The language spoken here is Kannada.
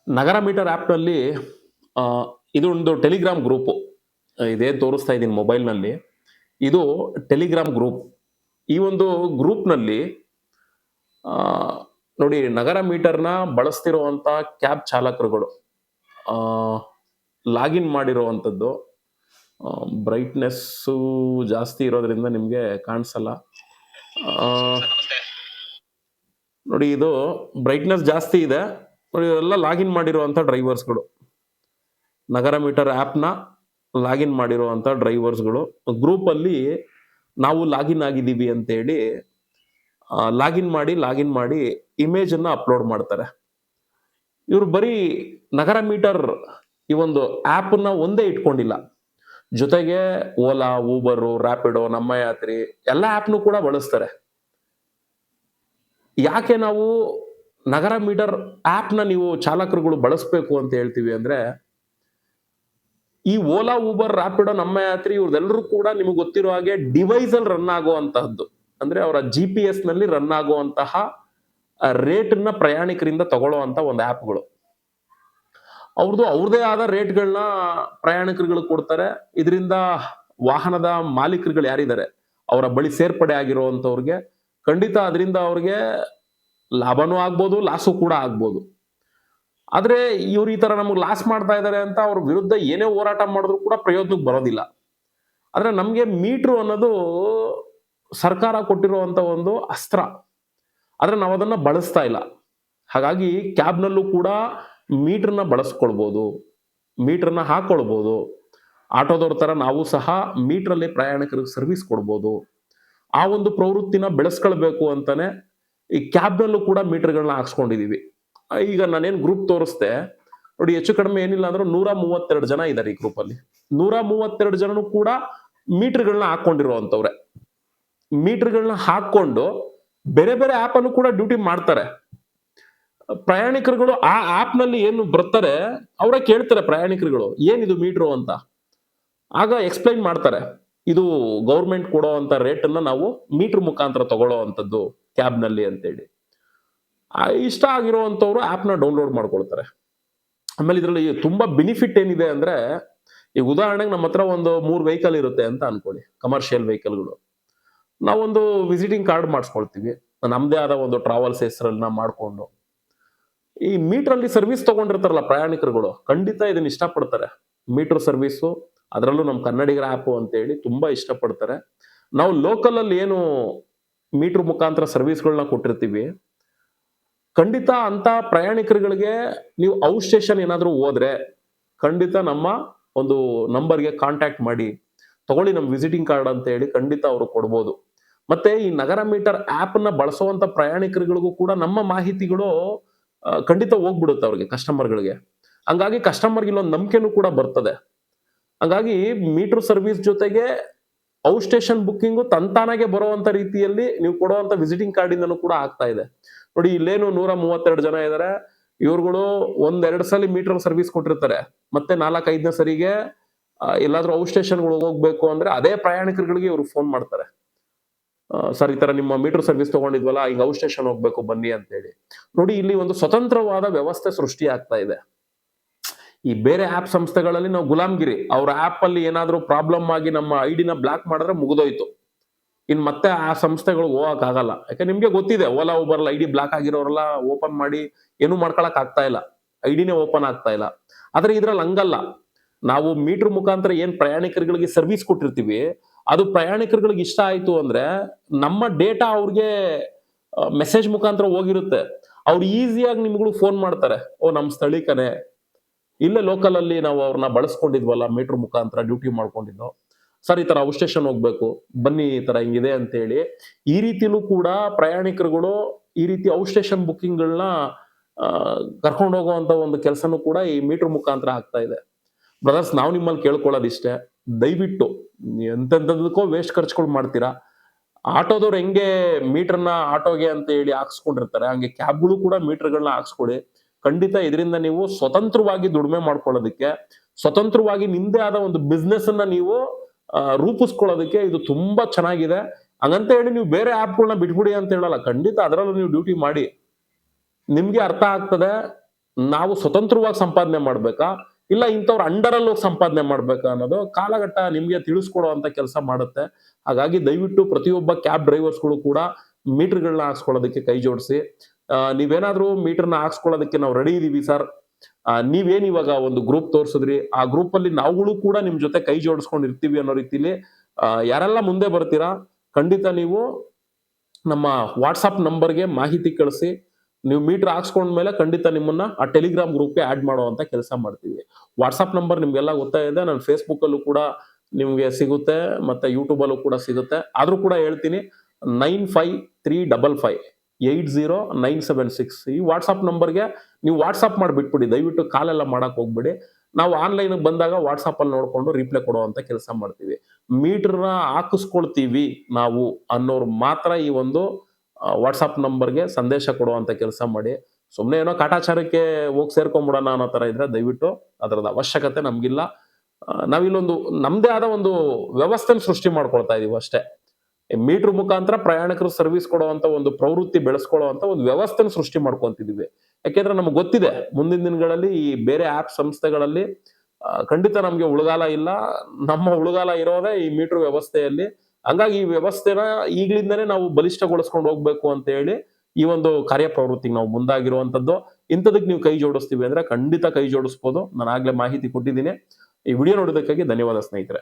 ನಗರ ಮೀಟರ್ ಆ್ಯಪ್‌ನಲ್ಲಿ ಆ, ಇದೊಂದು ಟೆಲಿಗ್ರಾಮ್ ಗ್ರೂಪು. ಇದೇನ್ ತೋರಿಸ್ತಾ ಇದ್ದೀನಿ ಮೊಬೈಲ್‌ನಲ್ಲಿ. ಇದು ಟೆಲಿಗ್ರಾಮ್ ಗ್ರೂಪ್. ಈ ಒಂದು ಗ್ರೂಪ್‌ನಲ್ಲಿ ಆ, ನೋಡಿ ನಗರ ಮೀಟರ್‌ನ ಬಳಸ್ತಿರುವಂತ ಕ್ಯಾಬ್ ಚಾಲಕರುಗಳು ಆ, ಲಾಗಿನ್ ಮಾಡಿರುವಂತದ್ದು. ಬ್ರೈಟ್‌ನೆಸ್ಸು ಜಾಸ್ತಿ ಇರೋದ್ರಿಂದ ನಿಮ್ಗೆ ಕಾಣಿಸಲ್ಲ. ಆ, ನೋಡಿ ಇದು ಬ್ರೈಟ್‌ನೆಸ್ ಜಾಸ್ತಿ ಇದೆ. ನೋಡಿ ಇವರೆಲ್ಲ ಲಾಗಿನ್ ಮಾಡಿರುವಂತ ಡ್ರೈವರ್ಸ್‌ಗಳು. ನಗರ ಮೀಟರ್ ಆ್ಯಪ್‌ನ ಲಾಗಿನ್ ಮಾಡಿರುವಂತ ಡ್ರೈವರ್ಸ್‌ಗಳು. ಗ್ರೂಪಲ್ಲಿ ನಾವು ಲಾಗಿನ್ ಆಗಿದ್ದೀವಿ ಅಂತೇಳಿ ಲಾಗಿನ್ ಮಾಡಿ ಇಮೇಜನ್ನ ಅಪ್ಲೋಡ್ ಮಾಡ್ತಾರೆ. ಇವ್ರು ಬರೀ ನಗರ ಮೀಟರ್ ಈ ಒಂದು ಆ್ಯಪ್‌ನ ಒಂದೇ ಇಟ್ಕೊಂಡಿಲ್ಲ. ಜೊತೆಗೆ ಓಲಾ, ಊಬರು, ರ್ಯಾಪಿಡೋ, ನಮ್ಮ ಯಾತ್ರಿ ಎಲ್ಲ ಆ್ಯಪ್‌ನು ಕೂಡ ಬಳಸ್ತಾರೆ. ಯಾಕೆ ನಾವು ನಗರ ಮೀಟರ್ ಆ್ಯಪ್‌ನ ನೀವು ಚಾಲಕರುಗಳು ಬಳಸಬೇಕು ಅಂತ ಹೇಳ್ತೀವಿ ಅಂದ್ರೆ, ಈ ಓಲಾ, ಊಬರ್, ರ್ಯಾಪಿಡೋ, ನಮ್ಮ ಯಾತ್ರಿ ಇವ್ರದೆಲ್ಲರೂ ಕೂಡ ನಿಮಗೆ ಗೊತ್ತಿರೋ ಹಾಗೆ ಡಿವೈಸಲ್ಲಿ ರನ್ ಆಗುವಂತಹದ್ದು. ಅಂದ್ರೆ ಅವರ GPS-ನಲ್ಲಿ ರನ್ ಆಗುವಂತಹ ರೇಟ್‌ನ ಪ್ರಯಾಣಿಕರಿಂದ ತಗೊಳ್ಳುವಂತ ಒಂದು ಆ್ಯಪ್‌ಗಳು. ಅವ್ರದೇ ಆದ ರೇಟ್‌ಗಳನ್ನ ಪ್ರಯಾಣಿಕರುಗಳಿಗೆ ಕೊಡ್ತಾರೆ. ಇದರಿಂದ ವಾಹನದ ಮಾಲೀಕರುಗಳು ಯಾರಿದ್ದಾರೆ, ಅವರ ಬಳಿ ಸೇರ್ಪಡೆ ಆಗಿರುವಂತವ್ರಿಗೆ ಖಂಡಿತ ಅದರಿಂದ ಅವ್ರಿಗೆ ಲಾಭನೂ ಆಗ್ಬೋದು, ಲಾಸು ಕೂಡ ಆಗ್ಬೋದು. ಆದ್ರೆ ಇವ್ರು ಈ ತರ ನಮಗೆ ಲಾಸ್ ಮಾಡ್ತಾ ಇದ್ದಾರೆ ಅಂತ ಅವ್ರ ವಿರುದ್ಧ ಏನೇ ಹೋರಾಟ ಮಾಡಿದ್ರು ಕೂಡ ಪ್ರಯೋಜನಕ್ಕೆ ಬರೋದಿಲ್ಲ. ಆದ್ರೆ ನಮ್ಗೆ ಮೀಟ್ರು ಅನ್ನೋದು ಸರ್ಕಾರ ಕೊಟ್ಟಿರುವಂತ ಒಂದು ಅಸ್ತ್ರ. ಆದ್ರೆ ನಾವು ಅದನ್ನ ಬಳಸ್ತಾ ಇಲ್ಲ. ಹಾಗಾಗಿ ಕ್ಯಾಬ್‌ನಲ್ಲೂ ಕೂಡ ಮೀಟರ್‌ನ ಬಳಸ್ಕೊಳ್ಬೋದು. ಮೀಟರ್‌ನ ಹಾಕೊಳ್ಬೋದು. ಆಟೋದವ್ರ ತರ ನಾವು ಸಹ ಮೀಟರಲ್ಲಿ ಪ್ರಯಾಣಿಕರಿಗೆ ಸರ್ವಿಸ್ ಕೊಡ್ಬೋದು. ಆ ಒಂದು ಪ್ರವೃತ್ತಿನ ಬೆಳೆಸ್ಕೊಳ್ಬೇಕು ಅಂತಾನೆ ಈ ಕ್ಯಾಬ್‌ನಲ್ಲೂ ಕೂಡ ಮೀಟರ್‌ಗಳನ್ನ ಹಾಕ್ಸ್ಕೊಂಡಿದೀವಿ. ಈಗ ನಾನೇನ್ ಗ್ರೂಪ್ ತೋರಿಸ್ದೆ ನೋಡಿ, ಹೆಚ್ಚು ಕಡಿಮೆ ಏನಿಲ್ಲ ಅಂದ್ರೂ 132 ಜನ ಇದ್ದಾರೆ ಈ ಗ್ರೂಪಲ್ಲಿ. 132 ಜನನು ಕೂಡ ಮೀಟರ್‌ಗಳನ್ನ ಹಾಕೊಂಡಿರುವಂತವ್ರೆ. ಮೀಟರ್‌ಗಳನ್ನ ಹಾಕೊಂಡು ಬೇರೆ ಬೇರೆ ಆ್ಯಪಲ್ಲೂ ಕೂಡ ಡ್ಯೂಟಿ ಮಾಡ್ತಾರೆ. ಪ್ರಯಾಣಿಕರುಗಳು ಆ ಆ್ಯಪ್‌ನಲ್ಲಿ ಏನು ಬರ್ತಾರೆ ಅವರೇ ಕೇಳ್ತಾರೆ ಪ್ರಯಾಣಿಕರುಗಳು, ಏನಿದು ಮೀಟ್ರು ಅಂತ. ಆಗ ಎಕ್ಸ್‌ಪ್ಲೈನ್ ಮಾಡ್ತಾರೆ. ಇದು ಗವರ್ನಮೆಂಟ್ ಕೊಡುವಂತ ರೇಟನ್ನ ನಾವು ಮೀಟರ್ ಮುಖಾಂತರ ತಗೊಳ್ಳುವಂತದ್ದು ಕ್ಯಾಬ್‌ನಲ್ಲಿ ಅಂತೇಳಿ. ಇಷ್ಟ ಆಗಿರುವಂತವ್ರು ಆ್ಯಪ್‌ನ ಡೌನ್‌ಲೋಡ್ ಮಾಡ್ಕೊಳ್ತಾರೆ. ಆಮೇಲೆ ಇದರಲ್ಲಿ ತುಂಬಾ ಬೆನಿಫಿಟ್ ಏನಿದೆ ಅಂದ್ರೆ, ಈಗ ಉದಾಹರಣೆಗೆ ನಮ್ಮ ಹತ್ರ ಒಂದು 3 ವೆಹಿಕಲ್ ಇರುತ್ತೆ ಅಂತ ಅನ್ಕೊಳ್ಳಿ, ಕಮರ್ಷಿಯಲ್ ವೆಹಿಕಲ್‌ಗಳು. ನಾವೊಂದು ವಿಸಿಟಿಂಗ್ ಕಾರ್ಡ್ ಮಾಡಿಸ್ಕೊಳ್ತೀವಿ. ನಮ್ದೇ ಆದ ಒಂದು ಟ್ರಾವೆಲ್ಸ್ ಹೆಸರನ್ನ ಮಾಡ್ಕೊಂಡು. ಈ ಮೀಟರಲ್ಲಿ ಸರ್ವಿಸ್ ತಗೊಂಡಿರ್ತಾರಲ್ಲ ಪ್ರಯಾಣಿಕರುಗಳು, ಖಂಡಿತ ಇದನ್ನ ಇಷ್ಟಪಡ್ತಾರೆ. ಮೀಟರ್ ಸರ್ವಿಸು, ಅದರಲ್ಲೂ ನಮ್ಮ ಕನ್ನಡಿಗರ ಆ್ಯಪು ಅಂತೇಳಿ ತುಂಬಾ ಇಷ್ಟಪಡ್ತಾರೆ. ನಾವು ಲೋಕಲ್ ಅಲ್ಲಿ ಏನು ಮೀಟರ್ ಮುಖಾಂತರ ಸರ್ವಿಸ್‌ಗಳನ್ನ ಕೊಟ್ಟಿರ್ತೀವಿ, ಖಂಡಿತ ಅಂತ ಪ್ರಯಾಣಿಕರುಗಳಿಗೆ ನೀವು ಔಟ್ ಸ್ಟೇಷನ್ ಏನಾದ್ರೂ ಹೋದ್ರೆ, ಖಂಡಿತ ನಮ್ಮ ಒಂದು ನಂಬರ್‌ಗೆ ಕಾಂಟ್ಯಾಕ್ಟ್ ಮಾಡಿ, ತಗೊಳ್ಳಿ ನಮ್ಮ ವಿಸಿಟಿಂಗ್ ಕಾರ್ಡ್ ಅಂತ ಹೇಳಿ ಖಂಡಿತ ಅವರು ಕೊಡ್ಬೋದು. ಮತ್ತೆ ಈ ನಗರ ಮೀಟರ್ ಆ್ಯಪ್‌ನ ಬಳಸುವಂತ ಪ್ರಯಾಣಿಕರುಗಳಿಗೂ ಕೂಡ ನಮ್ಮ ಮಾಹಿತಿಗಳು ಖಂಡಿತ ಹೋಗ್ಬಿಡುತ್ತೆ ಅವ್ರಿಗೆ, ಕಸ್ಟಮರ್‌ಗಳಿಗೆ. ಹಂಗಾಗಿ ಕಸ್ಟಮರ್‌ಗೆ ಇಲ್ಲೊಂದು ನಂಬಿಕೆನೂ ಕೂಡ ಬರ್ತದೆ. ಹಂಗಾಗಿ ಮೀಟರ್ ಸರ್ವಿಸ್ ಜೊತೆಗೆ ಔಟ್ ಸ್ಟೇಷನ್ ಬುಕ್ಕಿಂಗು ತಂತಾನಾಗೆ ಬರುವಂತ ರೀತಿಯಲ್ಲಿ ನೀವು ಕೊಡುವಂತ ವಿಸಿಟಿಂಗ್ ಕಾರ್ಡಿಂದನೂ ಕೂಡ ಆಗ್ತಾ ಇದೆ. ನೋಡಿ ಇಲ್ಲೇನು 132 ಜನ ಇದ್ದಾರೆ. ಇವ್ರುಗಳು 1-2 ಸಲ ಮೀಟರ್ ಸರ್ವಿಸ್ ಕೊಟ್ಟಿರ್ತಾರೆ. ಮತ್ತೆ 4-5ನೇ ಸರಿಗೆ ಎಲ್ಲಾದ್ರೂ ಔಟ್ ಸ್ಟೇಷನ್‌ಗಳಿಗೆ ಹೋಗ್ಬೇಕು ಅಂದ್ರೆ ಅದೇ ಪ್ರಯಾಣಿಕರುಗಳಿಗೆ ಇವ್ರು ಫೋನ್ ಮಾಡ್ತಾರೆ. ಸರ್ ಈ ತರ ನಿಮ್ಮ ಮೀಟರ್ ಸರ್ವಿಸ್ ತಗೊಂಡಿದ್ವಲ್ಲ, ಈಗ ಔಟ್ ಸ್ಟೇಷನ್ ಹೋಗ್ಬೇಕು ಬನ್ನಿ ಅಂತೇಳಿ. ನೋಡಿ ಇಲ್ಲಿ ಒಂದು ಸ್ವತಂತ್ರವಾದ ವ್ಯವಸ್ಥೆ ಸೃಷ್ಟಿ ಆಗ್ತಾ ಇದೆ. ಈ ಬೇರೆ ಆ್ಯಪ್ ಸಂಸ್ಥೆಗಳಲ್ಲಿ ನಾವು ಗುಲಾಮ್ಗಿರಿ. ಅವ್ರ ಆ್ಯಪ್ ಅಲ್ಲಿ ಏನಾದ್ರೂ ಪ್ರಾಬ್ಲಮ್ ಆಗಿ ನಮ್ಮ ಐಡಿನ ಬ್ಲಾಕ್ ಮಾಡಿದ್ರೆ ಮುಗಿದೋಯ್ತು. ಇನ್ ಮತ್ತೆ ಆ ಸಂಸ್ಥೆಗಳಿಗೆ ಹೋಗಕ್ಕಾಗಲ್ಲ. ಯಾಕೆ ನಿಮ್ಗೆ ಗೊತ್ತಿದೆ, ಓಲಾ, ಊಬರ್‌ಲ್ ಐಡಿ ಬ್ಲಾಕ್ ಆಗಿರೋರೆಲ್ಲ ಓಪನ್ ಮಾಡಿ ಏನೂ ಮಾಡ್ಕೊಳಕ್ ಆಗ್ತಾ ಇಲ್ಲ. ಐಡಿನೇ ಓಪನ್ ಆಗ್ತಾ ಇಲ್ಲ. ಆದ್ರೆ ಇದ್ರಲ್ಲಿ ಹಂಗಲ್ಲ. ನಾವು ಮೀಟರ್ ಮುಖಾಂತರ ಏನ್ ಪ್ರಯಾಣಿಕರುಗಳಿಗೆ ಸರ್ವಿಸ್ ಕೊಟ್ಟಿರ್ತೀವಿ, ಅದು ಪ್ರಯಾಣಿಕರುಗಳಿಗೆ ಇಷ್ಟ ಆಯ್ತು ಅಂದ್ರೆ ನಮ್ಮ ಡೇಟಾ ಅವ್ರಿಗೆ ಮೆಸೇಜ್ ಮುಖಾಂತರ ಹೋಗಿರುತ್ತೆ. ಅವ್ರು ಈಸಿಯಾಗಿ ನಿಮ್ಗಳು ಫೋನ್ ಮಾಡ್ತಾರೆ. ಓ ನಮ್ ಸ್ಥಳೀಕನೇ, ಇಲ್ಲೇ ಲೋಕಲ್ ಅಲ್ಲಿ ನಾವು ಅವ್ರನ್ನ ಬಳಸ್ಕೊಂಡಿದ್ವಲ್ಲ ಮೀಟರ್ ಮುಖಾಂತರ ಡ್ಯೂಟಿ ಮಾಡ್ಕೊಂಡಿದ್ದು. ಸರ್ ಈ ತರ ಔಟ್ ಸ್ಟೇಷನ್ ಹೋಗ್ಬೇಕು, ಬನ್ನಿ ಈ ತರ ಹಿಂಗಿದೆ ಅಂತೇಳಿ. ಈ ರೀತಿಲೂ ಕೂಡ ಪ್ರಯಾಣಿಕರುಗಳು ಈ ರೀತಿ ಔಟ್ ಸ್ಟೇಷನ್ ಬುಕ್ಕಿಂಗ್‌ಗಳನ್ನ ಕರ್ಕೊಂಡು ಹೋಗುವಂತ ಒಂದು ಕೆಲಸನೂ ಕೂಡ ಈ ಮೀಟರ್ ಮುಖಾಂತರ ಆಗ್ತಾ ಇದೆ. ಬ್ರದರ್ಸ್, ನಾವು ನಿಮ್ಮಲ್ಲಿ ಕೇಳ್ಕೊಳ್ಳೋದಿಷ್ಟೇ, ದಯವಿಟ್ಟು ಎಂತೆಂತದಕ್ಕೋ ವೇಸ್ಟ್ ಖರ್ಚುಗಳು ಮಾಡ್ತೀರಾ. ಆಟೋದವ್ರು ಹೆಂಗೆ ಮೀಟರ್‌ನ ಆಟೋಗೆ ಅಂತ ಹೇಳಿ ಹಾಕ್ಸ್ಕೊಂಡಿರ್ತಾರೆ, ಹಂಗೆ ಕ್ಯಾಬ್‌ಗಳು ಕೂಡ ಮೀಟರ್‌ಗಳನ್ನ ಹಾಕ್ಸ್ಕೊಳ್ಳಿ. ಖಂಡಿತ ಇದರಿಂದ ನೀವು ಸ್ವತಂತ್ರವಾಗಿ ದುಡಿಮೆ ಮಾಡ್ಕೊಳ್ಳೋದಕ್ಕೆ, ಸ್ವತಂತ್ರವಾಗಿ ನಿಮ್ದೇ ಆದ ಒಂದು ಬಿಸ್ನೆಸ್ ಅನ್ನ ನೀವು ರೂಪಿಸ್ಕೊಳ್ಳೋದಕ್ಕೆ ಇದು ತುಂಬಾ ಚೆನ್ನಾಗಿದೆ. ಹಂಗಂತ ಹೇಳಿ ನೀವು ಬೇರೆ ಆ್ಯಪ್‌ಗಳನ್ನ ಬಿಟ್ಬಿಡಿ ಅಂತ ಹೇಳಲ್ಲ. ಖಂಡಿತ ಅದರಲ್ಲೂ ನೀವು ಡ್ಯೂಟಿ ಮಾಡಿ. ನಿಮ್ಗೆ ಅರ್ಥ ಆಗ್ತದೆ. ನಾವು ಸ್ವತಂತ್ರವಾಗಿ ಸಂಪಾದನೆ ಮಾಡ್ಬೇಕಾ ಇಲ್ಲ ಇಂಥವ್ರ ಅಂಡರಲ್ಲಿ ಹೋಗಿ ಸಂಪಾದನೆ ಮಾಡ್ಬೇಕಾ ಅನ್ನೋದು ಕಾಲಘಟ್ಟ ನಿಮ್ಗೆ ತಿಳಿಸ್ಕೊಡೋ ಅಂತ ಕೆಲಸ ಮಾಡುತ್ತೆ. ಹಾಗಾಗಿ ದಯವಿಟ್ಟು ಪ್ರತಿಯೊಬ್ಬ ಕ್ಯಾಬ್ ಡ್ರೈವರ್ಸ್ಗಳು ಕೂಡ ಮೀಟರ್ಗಳನ್ನ ಹಾಕ್ಸ್ಕೊಳ್ಳೋದಕ್ಕೆ ಕೈ ಜೋಡಿಸಿ. ನೀವೇನಾದ್ರೂ ಮೀಟರ್ನ ಹಾಕ್ಸ್ಕೊಳ್ಳೋದಕ್ಕೆ ನಾವು ರೆಡಿ ಇದೀವಿ ಸರ್, ನೀವೇನ್ ಇವಾಗ ಒಂದು ಗ್ರೂಪ್ ತೋರ್ಸಿದ್ರಿ, ಆ ಗ್ರೂಪ್ ಅಲ್ಲಿ ನಾವುಗಳು ಕೂಡ ನಿಮ್ ಜೊತೆ ಕೈ ಜೋಡಿಸ್ಕೊಂಡು ಇರ್ತೀವಿ ಅನ್ನೋ ರೀತಿಲಿ ಯಾರೆಲ್ಲ ಮುಂದೆ ಬರ್ತೀರಾ ಖಂಡಿತ ನೀವು ನಮ್ಮ ವಾಟ್ಸಪ್ ನಂಬರ್ಗೆ ಮಾಹಿತಿ ಕಳಿಸಿ. ನೀವು ಮೀಟರ್ ಹಾಕ್ಸ್ಕೊಂಡ್ಮೇಲೆ ಖಂಡಿತ ನಿಮ್ಮನ್ನ ಆ ಟೆಲಿಗ್ರಾಮ್ ಗ್ರೂಪ್ಗೆ ಆಡ್ ಮಾಡುವಂತ ಕೆಲಸ ಮಾಡ್ತೀವಿ. ವಾಟ್ಸಪ್ ನಂಬರ್ ನಿಮ್ಗೆಲ್ಲ ಗೊತ್ತಾಗಿದೆ, ನಾನು ಫೇಸ್ಬುಕ್ ಅಲ್ಲೂ ಕೂಡ ನಿಮ್ಗೆ ಸಿಗುತ್ತೆ, ಮತ್ತೆ ಯೂಟ್ಯೂಬ್ ಅಲ್ಲೂ ಕೂಡ ಸಿಗುತ್ತೆ. ಆದ್ರೂ ಕೂಡ ಹೇಳ್ತೀನಿ, 9535800976 ಈ ವಾಟ್ಸಪ್ ನಂಬರ್ಗೆ ನೀವು ವಾಟ್ಸಪ್ ಮಾಡಿಬಿಟ್ಬಿಡಿ. ದಯವಿಟ್ಟು ಕಾಲೆಲ್ಲ ಮಾಡಕ್ ಹೋಗ್ಬಿಡಿ. ನಾವು ಆನ್ಲೈನ್ ಬಂದಾಗ ವಾಟ್ಸಪ್ ಅಲ್ಲಿ ನೋಡ್ಕೊಂಡು ರಿಪ್ಲೈ ಕೊಡುವಂತ ಕೆಲಸ ಮಾಡ್ತೀವಿ. ಮೀಟರ್ನ ಹಾಕಿಸ್ಕೊಳ್ತೀವಿ ನಾವು ಅನ್ನೋರು ಮಾತ್ರ ಈ ಒಂದು ವಾಟ್ಸಪ್ ನಂಬರ್ಗೆ ಸಂದೇಶ ಕೊಡುವಂತ ಕೆಲಸ ಮಾಡಿ. ಸುಮ್ಮನೆ ಏನೋ ಕಾಟಾಚಾರಕ್ಕೆ ಹೋಗಿ ಸೇರ್ಕೊಂಡ್ಬಿಡೋಣ ಅನ್ನೋ ತರ ಇದ್ರೆ ದಯವಿಟ್ಟು ಅದರದ ಅವಶ್ಯಕತೆ ನಮ್ಗಿಲ್ಲ. ನಾವಿಲ್ಲೊಂದು ನಮ್ದೇ ಆದ ಒಂದು ವ್ಯವಸ್ಥೆನ ಸೃಷ್ಟಿ ಮಾಡ್ಕೊಳ್ತಾ ಇದೀವಿ ಅಷ್ಟೇ. ಮೀಟರ್ ಮುಖಾಂತರ ಪ್ರಯಾಣಿಕರು ಸರ್ವಿಸ್ ಕೊಡುವಂತ ಒಂದು ಪ್ರವೃತ್ತಿ ಬೆಳೆಸ್ಕೊಳ್ಳುವಂತ ಒಂದು ವ್ಯವಸ್ಥೆನ ಸೃಷ್ಟಿ ಮಾಡ್ಕೊಂತಿದೀವಿ. ಯಾಕೆಂದ್ರೆ ನಮ್ಗೆ ಗೊತ್ತಿದೆ ಮುಂದಿನ ದಿನಗಳಲ್ಲಿ ಈ ಬೇರೆ ಆಪ್ ಸಂಸ್ಥೆಗಳಲ್ಲಿ ಖಂಡಿತ ನಮ್ಗೆ ಉಳಗಾಲ ಇಲ್ಲ. ನಮ್ಮ ಉಳಗಾಲ ಇರೋದೇ ಈ ಮೀಟರ್ ವ್ಯವಸ್ಥೆಯಲ್ಲಿ. ಹಂಗಾಗಿ ಈ ವ್ಯವಸ್ಥೆನ ಈಗ್ಲಿಂದನೇ ನಾವು ಬಲಿಷ್ಠಗೊಳಿಸ್ಕೊಂಡು ಹೋಗ್ಬೇಕು ಅಂತ ಹೇಳಿ ಈ ಒಂದು ಕಾರ್ಯಪ್ರವೃತ್ತಿಗೆ ನಾವು ಮುಂದಾಗಿರುವಂತದ್ದು. ಇಂಥದಕ್ಕೆ ನೀವು ಕೈ ಜೋಡಿಸ್ತೀವಿ ಅಂದ್ರೆ ಖಂಡಿತ ಕೈ ಜೋಡಿಸ್ಬೋದು. ನಾನು ಆಗ್ಲೇ ಮಾಹಿತಿ ಕೊಟ್ಟಿದ್ದೀನಿ. ಈ ವಿಡಿಯೋ ನೋಡೋದಕ್ಕಾಗಿ ಧನ್ಯವಾದ ಸ್ನೇಹಿತರೆ.